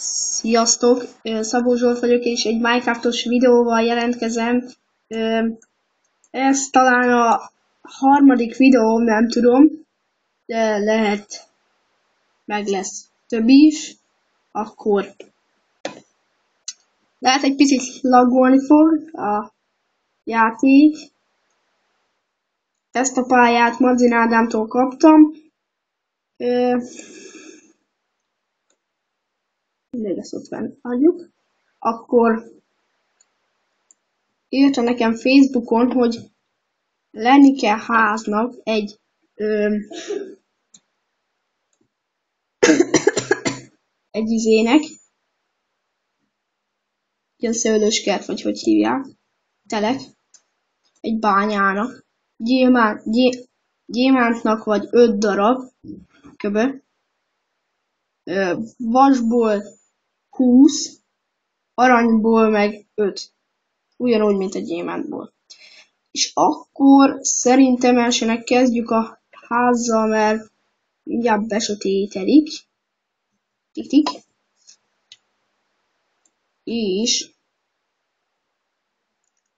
Sziasztok! Szabó Zsolt vagyok, és egy Minecraftos videóval jelentkezem. Ez talán a harmadik videóm, nem tudom, de lehet meg lesz több is. Akkor lehet egy picit laggolni fog a játék. Ezt a pályát Madzin Ádámtól kaptam. Mindegy, ezt ott hagyjuk. Akkor írta nekem Facebookon, hogy lenni kell háznak egy egy izének, ilyen szőlőskert, vagy hogy hívják, telek, egy bányának, gyémántnak vagy 5 darab, köbö, vasból 20, aranyból meg 5, ugyanúgy, mint a gyémántból. És akkor szerintem elsőnek kezdjük a házzal, mert mindjárt besötétedik. Tik-tik. És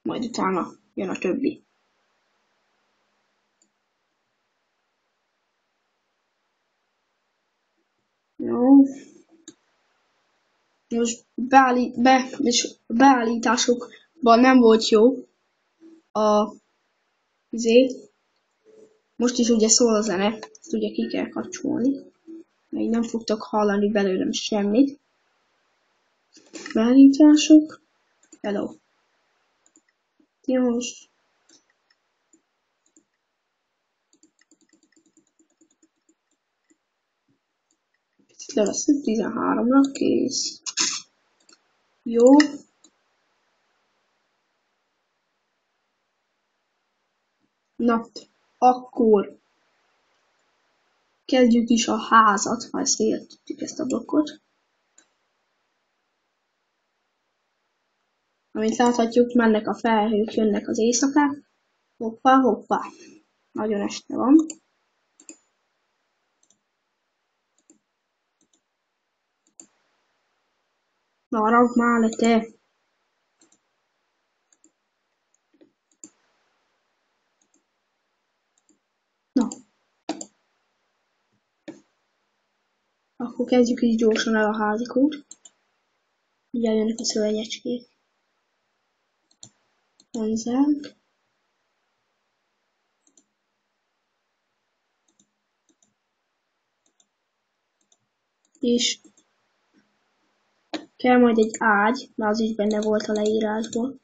majd utána jön a többi. Jó. Most beállításokban nem volt jó a most is ugye szól a zene, ezt ugye ki kell kapcsolni, mert nem fogtok hallani belőlem semmit. Beállítások. Hello. Most picit leveszünk 13-ra, kész. Jó. Na, akkor kezdjük is a házat, ha ezt értjük, ezt a blokkot. Amint láthatjuk, mennek a felhők, jönnek az éjszakák. Hoppá, hoppá. Nagyon este van. Na, rakd már le te. Na. Akkor kezdjük is gyorsan el a házikót. Ugye jönnek a szörnyecskék. Hozzánk. És kell majd egy ágy, mert az is benne volt a leírásból.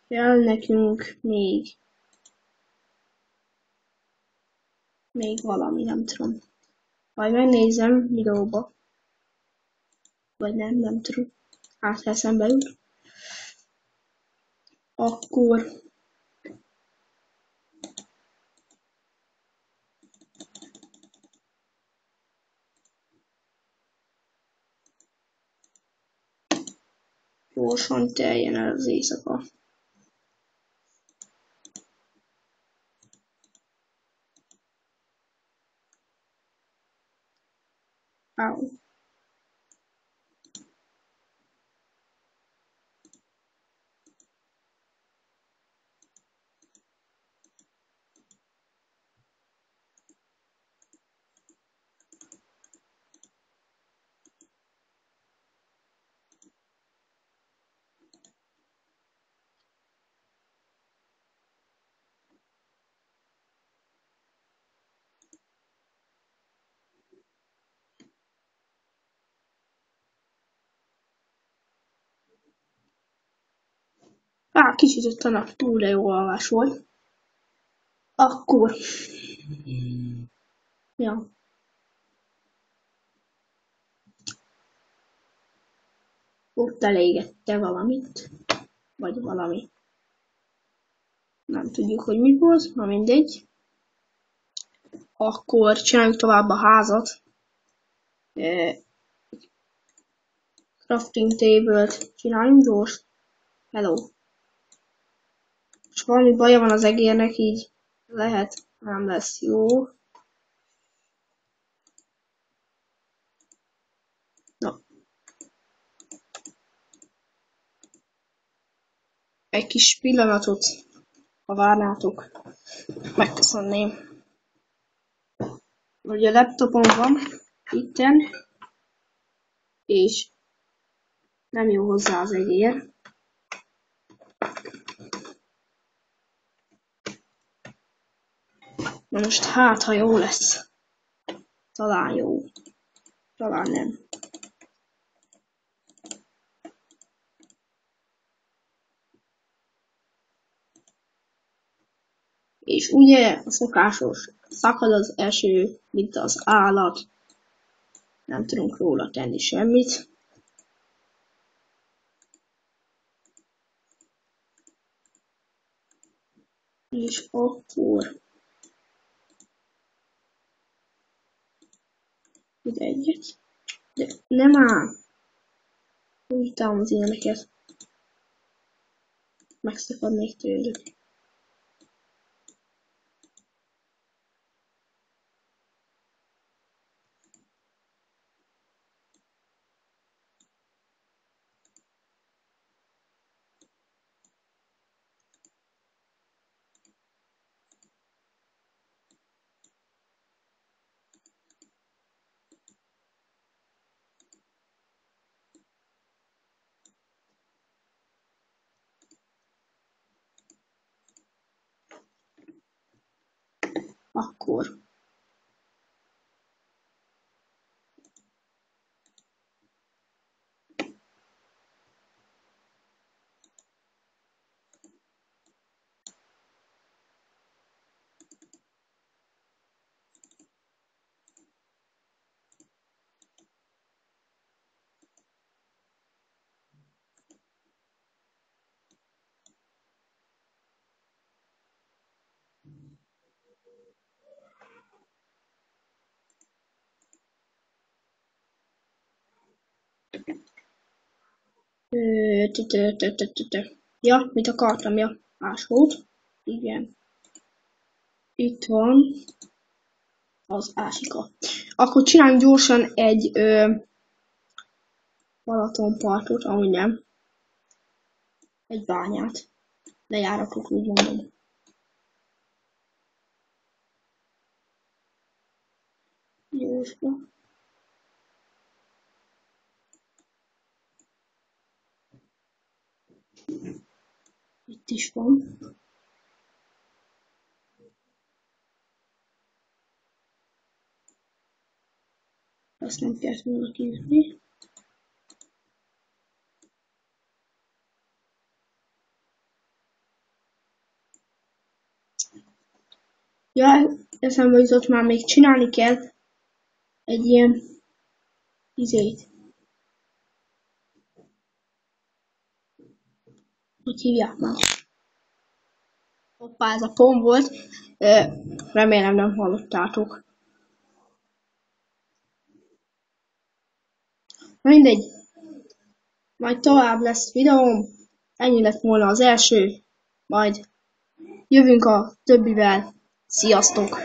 Kell nekünk még valami, nem tudom. Majd megnézem videóba. Vagy nem tudom. Hát eszembe jut. Akkor gyorsan teljen el az éjszaka. Au. Kicsit ott a nap túl, de jó alvás volt. Akkor. Ja. Ott elégette valamit. Vagy valami. Nem tudjuk, hogy mi volt, na mindegy. Akkor csináljuk tovább a házat. Crafting table-t csináljunk gyors. Hello. És valami baja van az egérnek, így lehet, nem lesz jó. egy kis pillanatot, ha várnátok, megköszönném. Ugye a laptopom van itten, és nem jó hozzá az egér. Na most hát, ha jó lesz. Talán jó. Talán nem. És ugye a szokásos, szakad az eső, mint az állat. Nem tudunk róla tenni semmit. És akkor ide egyet. De nem áll. Úgy az ilyeneket. Megszakadnék tőlük. Akkor. Ja, mit akartam, ja. Ásót. Igen. Itt van az ásika. Akkor csináljunk gyorsan egy Balatonpartot, ahogy nem. Egy bányát. Lejáratok, úgy mondom. Gyorsan. Itt is van. Ezt nem kellett volna kiütni. Ja, eszembe jutott, már még csinálni kell egy ilyen izét. Hogy hívják már? Hoppá, ez a pont volt. Remélem nem hallottátok. Mindegy. Majd tovább lesz videóm. Ennyi lett volna az első. Majd jövünk a többivel. Sziasztok!